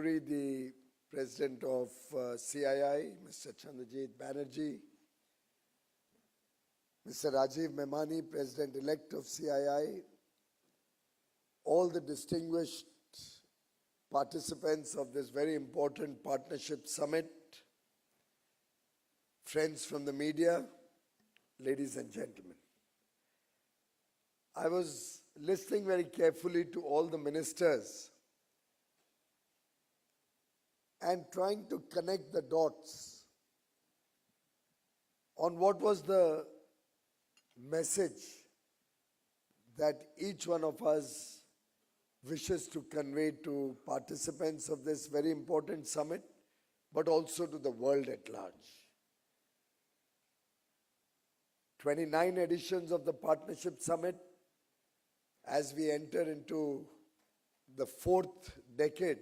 Puri, the President of CII, Mr. Chandrajit Banerjee, Mr. Rajiv Memani, President-elect of CII, all the distinguished participants of this very important partnership summit, friends from the media, ladies and gentlemen. I was listening very carefully to all the ministers and trying to connect the dots on what was the message that each one of us wishes to convey to participants of this very important summit, but also to the world at large. 29 editions of the Partnership Summit, as we enter into the 4th decade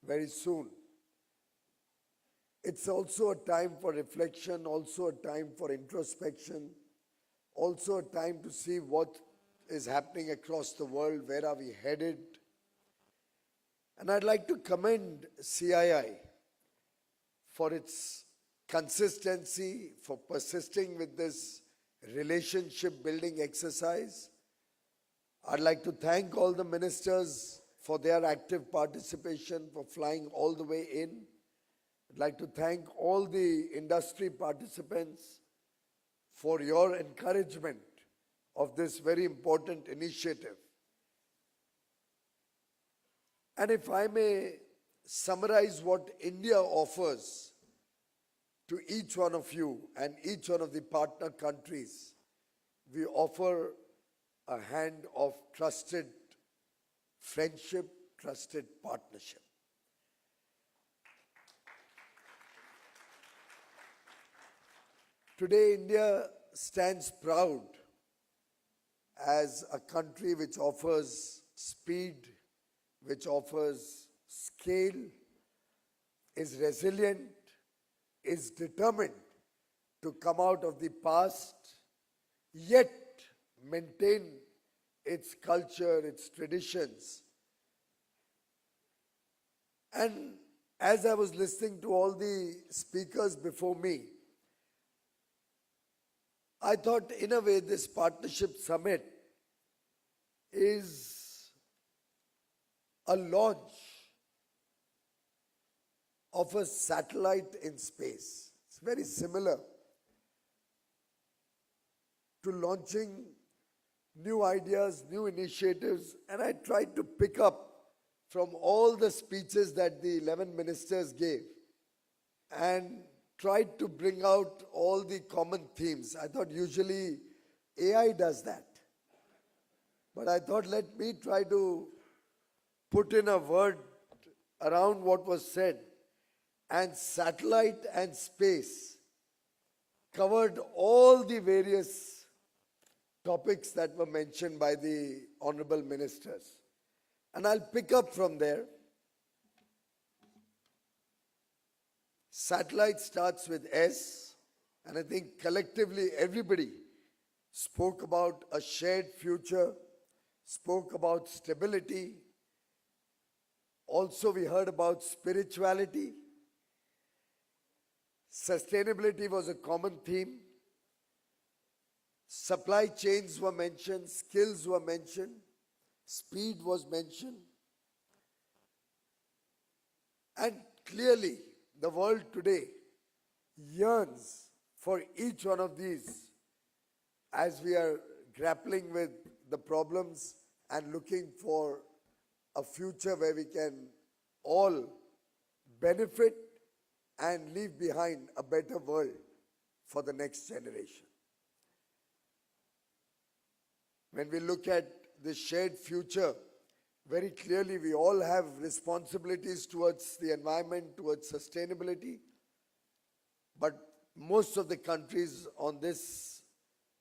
very soon. It's also a time for reflection, also a time for introspection, also a time to see what is happening across the world, where are we headed. And I'd like to commend CII for its consistency, for persisting with this relationship building exercise. I'd like to thank all the ministers for their active participation, for flying all the way in. I'd like to thank all the industry participants for your encouragement of this very important initiative. And if I may summarize what India offers to each one of you and each one of the partner countries, we offer a hand of trusted friendship, trusted partnership. Today, India stands proud as a country which offers speed, which offers scale, is resilient, is determined to come out of the past, yet maintain its culture, its traditions. And as I was listening to all the speakers before me, I thought in a way this partnership summit is a launch of a satellite in space. It's very similar to launching new ideas, new initiatives, and I tried to pick up from all the speeches that the 11 ministers gave and tried to bring out all the common themes. I thought usually AI does that. But I thought let me try to put in a word around what was said. And satellite and space covered all the various topics that were mentioned by the honorable ministers. And I'll pick up from there. Satellite starts with S, and I think collectively everybody spoke about a shared future, spoke about stability. Also we heard about spirituality. Sustainability was a common theme. Supply chains were mentioned, skills were mentioned, speed was mentioned. And clearly, the world today yearns for each one of these as we are grappling with the problems and looking for a future where we can all benefit and leave behind a better world for the next generation. When we look at the shared future, very clearly we all have responsibilities towards the environment, towards sustainability. But most of the countries on this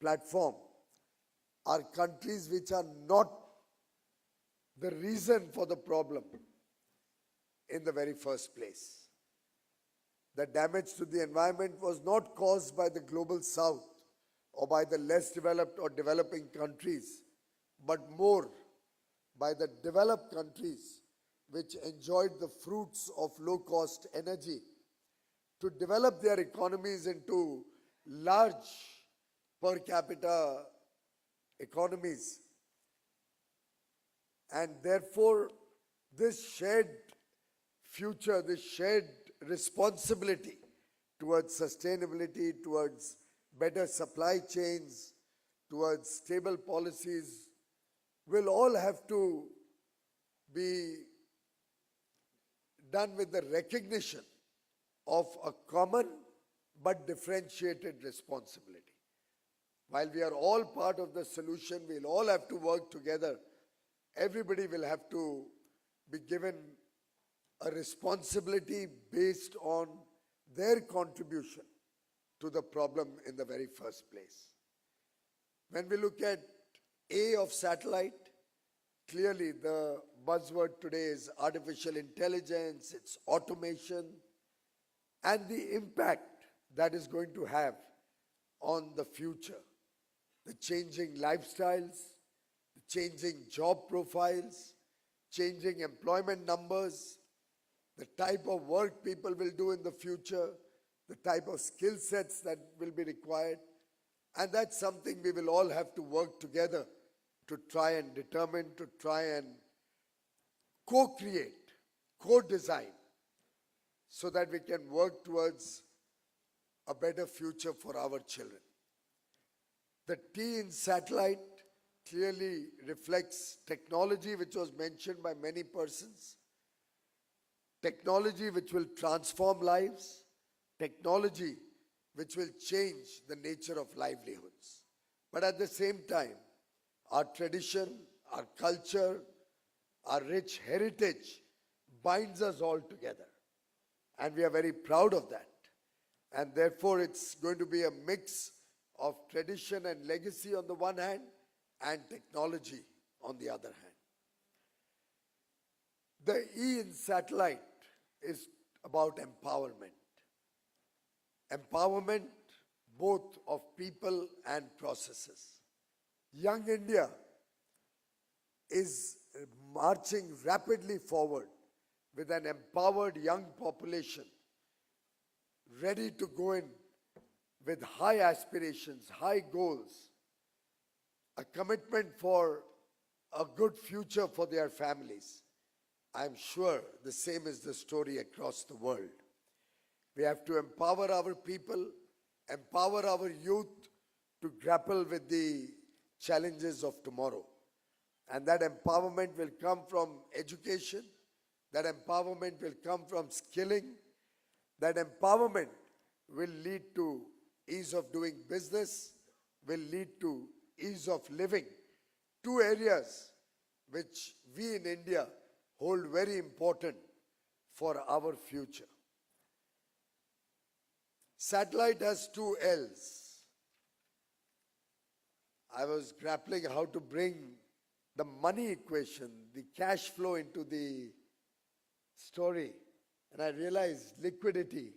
platform are countries which are not the reason for the problem in the very first place. The damage to the environment was not caused by the global south or by the less developed or developing countries, but more by the developed countries which enjoyed the fruits of low-cost energy to develop their economies into large per capita economies. And therefore, this shared future, this shared responsibility towards sustainability, towards better supply chains, towards stable policies, will all have to be done with the recognition of a common but differentiated responsibility. While we are all part of the solution, we'll all have to work together. Everybody will have to be given a responsibility based on their contribution to the problem in the very first place. When we look at A of satellite, clearly the buzzword today is artificial intelligence, it's automation, and the impact that is going to have on the future. The changing lifestyles, the changing job profiles, changing employment numbers, the type of work people will do in the future, the type of skill sets that will be required. And that's something we will all have to work together to try and determine, to try and co-create, co-design, so that we can work towards a better future for our children. The T in satellite clearly reflects technology, which was mentioned by many persons. Technology which will transform lives, technology which will change the nature of livelihoods. But at the same time, our tradition, our culture, our rich heritage binds us all together. And we are very proud of that. And therefore, it's going to be a mix of tradition and legacy on the one hand, and technology on the other hand. The E in satellite is about empowerment. Empowerment both of people and processes. Young India is marching rapidly forward with an empowered young population ready to go in with high aspirations, high goals, a commitment for a good future for their families. I'm sure the same is the story across the world. We have to empower our people, empower our youth to grapple with the challenges of tomorrow. And that empowerment will come from education, that empowerment will come from skilling, that empowerment will lead to ease of doing business, will lead to ease of living. Two areas which we in India hold very important for our future. Satellite has two L's. I was grappling how to bring the money equation, the cash flow into the story. And I realized liquidity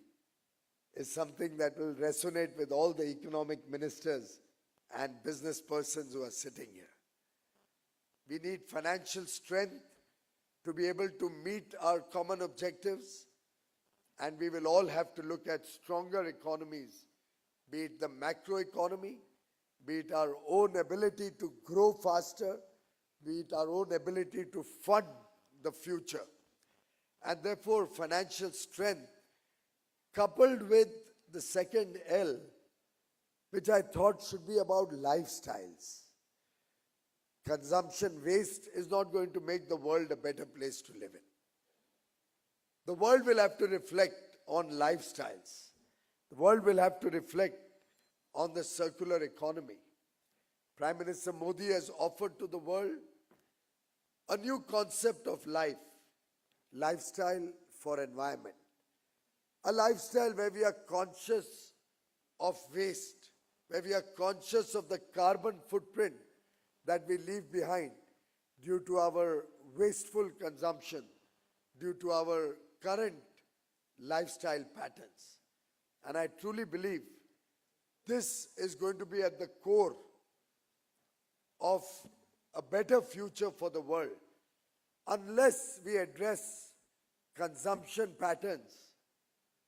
is something that will resonate with all the economic ministers and business persons who are sitting here. We need financial strength to be able to meet our common objectives, and we will all have to look at stronger economies, be it the macro economy, be it our own ability to grow faster, be it our own ability to fund the future. And therefore, financial strength, coupled with the second L, which I thought should be about lifestyles. Consumption waste is not going to make the world a better place to live in. The world will have to reflect on lifestyles. The world will have to reflect on the circular economy. Prime Minister Modi has offered to the world a new concept of life, lifestyle for environment. A lifestyle where we are conscious of waste, where we are conscious of the carbon footprint that we leave behind due to our wasteful consumption, due to our current lifestyle patterns. And I truly believe this is going to be at the core of a better future for the world. Unless we address consumption patterns,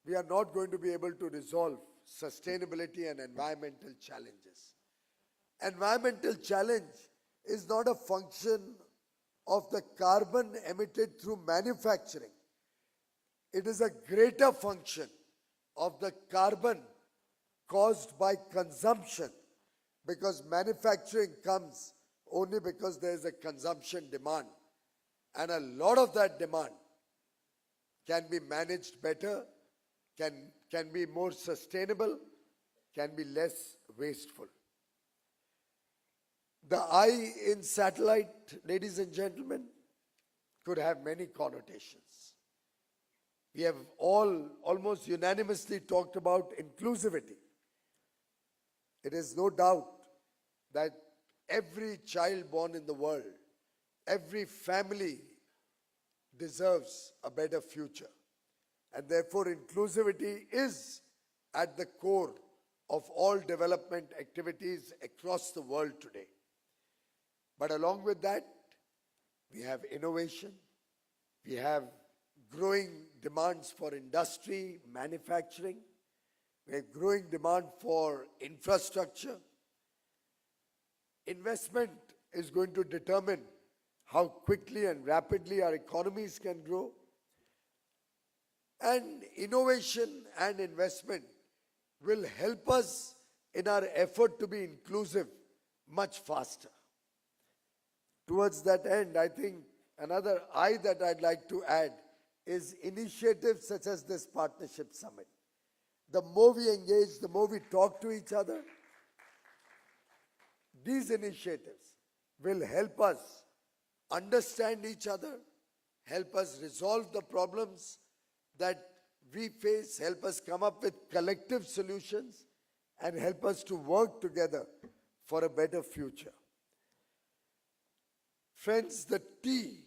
we are not going to be able to resolve sustainability and environmental challenges. Environmental challenge is not a function of the carbon emitted through manufacturing. It is a greater function of the carbon caused by consumption, because manufacturing comes only because there is a consumption demand, and a lot of that demand can be managed better, can be more sustainable, can be less wasteful. The I in satellite, ladies and gentlemen, could have many connotations. We have all almost unanimously talked about inclusivity. It is no doubt that every child born in the world, every family deserves a better future. And therefore, inclusivity is at the core of all development activities across the world today. But along with that, we have innovation, we have growing demands for industry, manufacturing, we have growing demand for infrastructure. Investment is going to determine how quickly and rapidly our economies can grow. And innovation and investment will help us in our effort to be inclusive much faster. Towards that end, I think another I that I'd like to add is initiatives such as this Partnership Summit. The more we engage, the more we talk to each other, these initiatives will help us understand each other, help us resolve the problems that we face, help us come up with collective solutions, and help us to work together for a better future. Friends, the T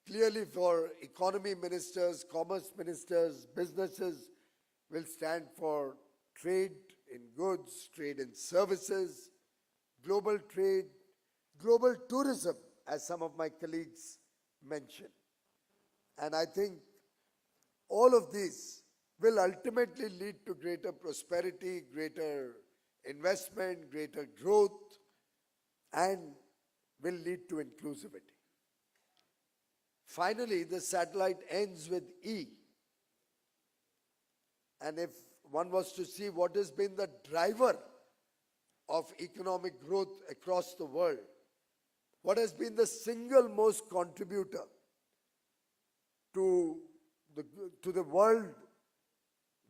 clearly for economy ministers, commerce ministers, businesses will stand for trade in goods, trade in services, global trade, global tourism, as some of my colleagues mentioned. And I think all of these will ultimately lead to greater prosperity, greater investment, greater growth, and will lead to inclusivity. Finally, the satellite ends with E. And if one was to see what has been the driver of economic growth across the world, what has been the single most contributor to the world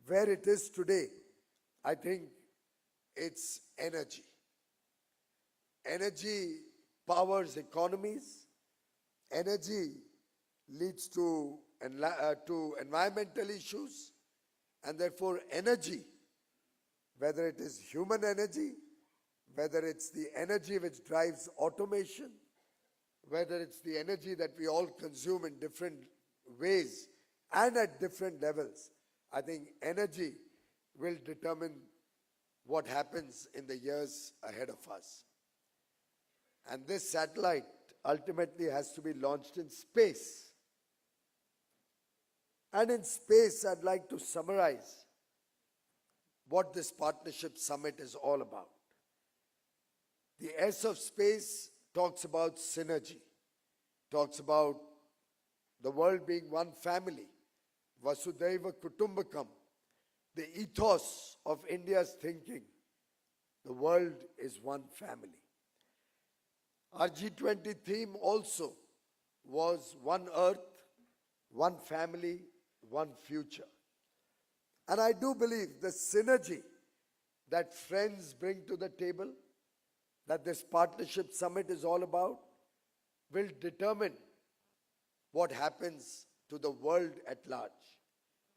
where it is today, I think it's energy. Energy powers economies. Energy leads to environmental issues, and therefore energy, whether it is human energy, whether it's the energy which drives automation, whether it's the energy that we all consume in different ways and at different levels, I think energy will determine what happens in the years ahead of us. And this satellite ultimately has to be launched in space. And in space, I'd like to summarize what this Partnership Summit is all about. The S of space talks about synergy, talks about the world being one family, Vasudhaiva Kutumbakam, the ethos of India's thinking. The world is one family. Our G20 theme also was one earth, one family, one future. And I do believe the synergy that friends bring to the table, that this Partnership Summit is all about, will determine what happens to the world at large.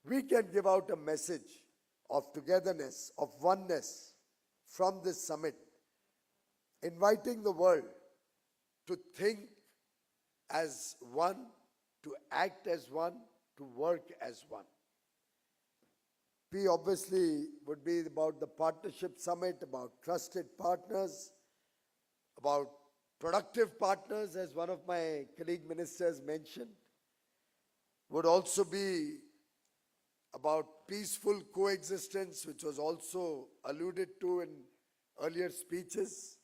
We can give out a message of togetherness, of oneness from this summit, inviting the world to think as one, to act as one, to work as one. P obviously would be about the Partnership Summit, about trusted partners, about Productive partners, as one of my colleague ministers mentioned, would also be about peaceful coexistence, which was also alluded to in earlier speeches,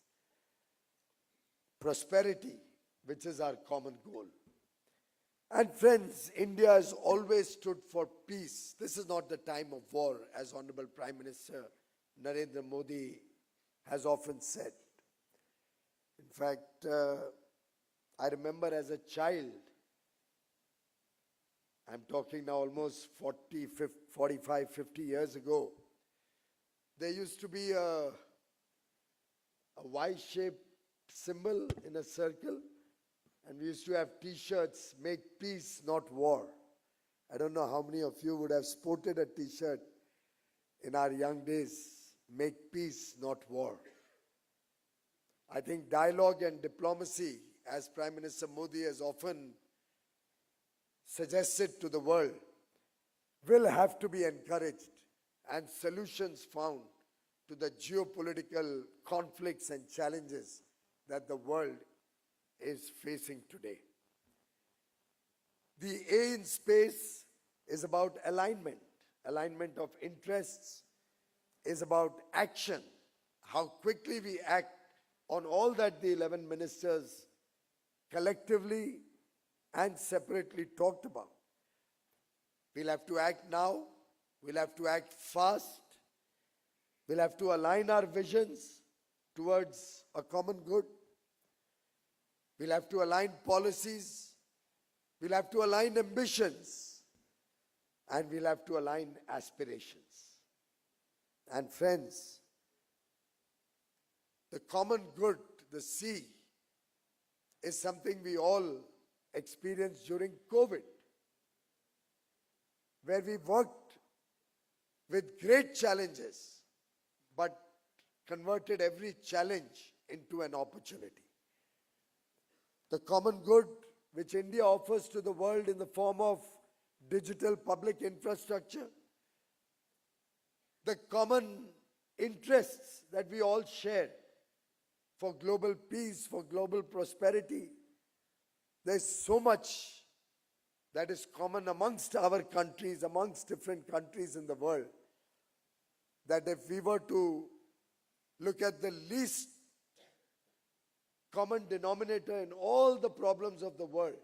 prosperity, which is our common goal. And friends, India has always stood for peace. This is not the time of war, as Honorable Prime Minister Narendra Modi has often said. In fact, I remember as a child, I'm talking now almost 45, 50 years ago, there used to be a Y-shaped symbol in a circle, and we used to have t-shirts, "Make peace, not war." I don't know how many of you would have sported a t-shirt in our young days, "Make peace, not war." I think dialogue and diplomacy, as Prime Minister Modi has often suggested to the world, will have to be encouraged and solutions found to the geopolitical conflicts and challenges that the world is facing today. The A in space is about alignment. Alignment of interests is about action. How quickly we act on all that the 11 ministers collectively and separately talked about. We'll have to act now. We'll have to act fast. We'll have to align our visions towards a common good. We'll have to align policies. We'll have to align ambitions. And we'll have to align aspirations. And friends, the common good, the C, is something we all experienced during COVID, where we worked with great challenges, but converted every challenge into an opportunity. The common good which India offers to the world in the form of digital public infrastructure, the common interests that we all share for global peace, for global prosperity. There's so much that is common amongst our countries, amongst different countries in the world, that if we were to look at the least common denominator in all the problems of the world,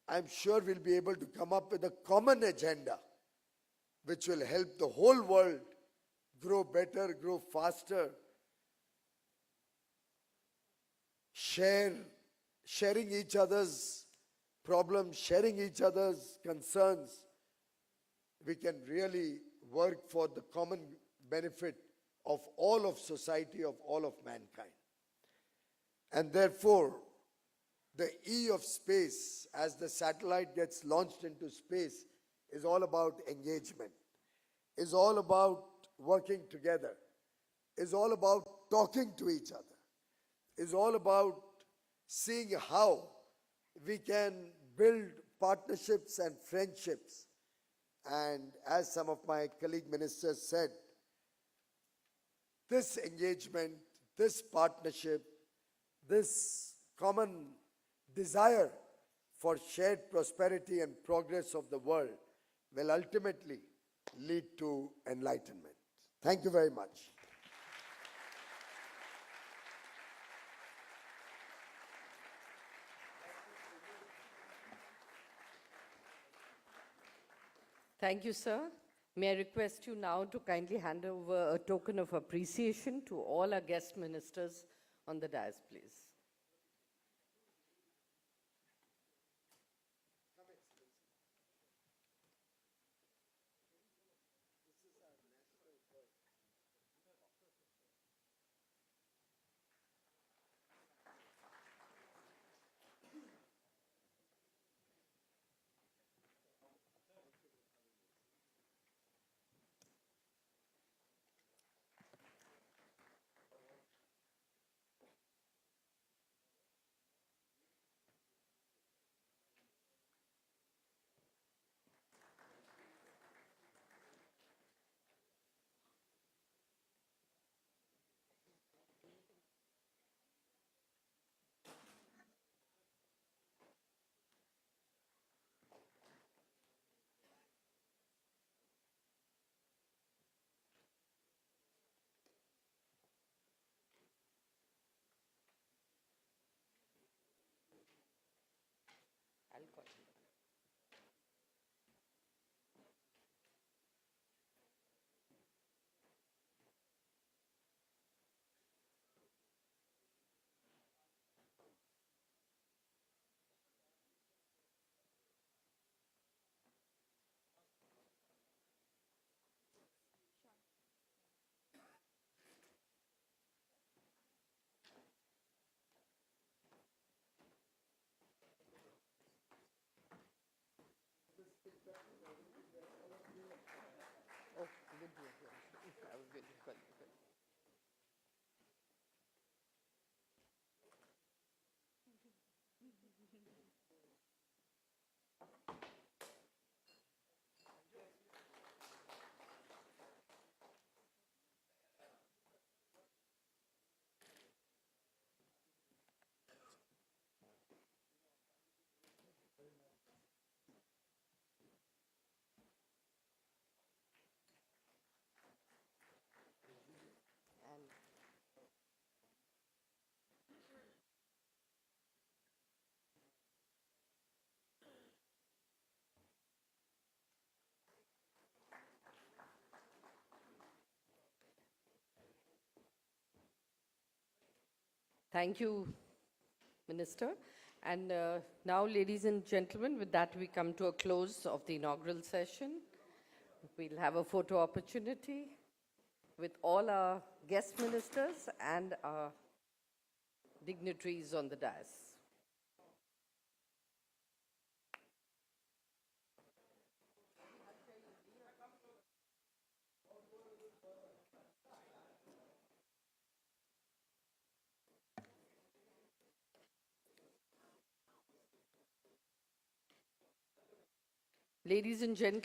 I'm sure we'll be able to come up with a common agenda which will help the whole world grow better, grow faster, sharing each other's problems, sharing each other's concerns. We can really work for the common benefit of all of society, of all of mankind. And therefore, the E of space, as the satellite gets launched into space, is all about engagement, is all about working together, is all about talking to each other, is all about seeing how we can build partnerships and friendships. And as some of my colleague ministers said, this engagement, this partnership, this common desire for shared prosperity and progress of the world will ultimately lead to enlightenment. Thank you very much. Thank you, sir. May I request you now to kindly hand over a token of appreciation to all our guest ministers on the dais, please. I'll call you. Oh, video. I will video. Good, good. And thank you, Minister. And now, ladies and gentlemen, with that, we come to a close of the inaugural session. We'll have a photo opportunity with all our guest ministers and our dignitaries on the dais. Ladies and gentlemen,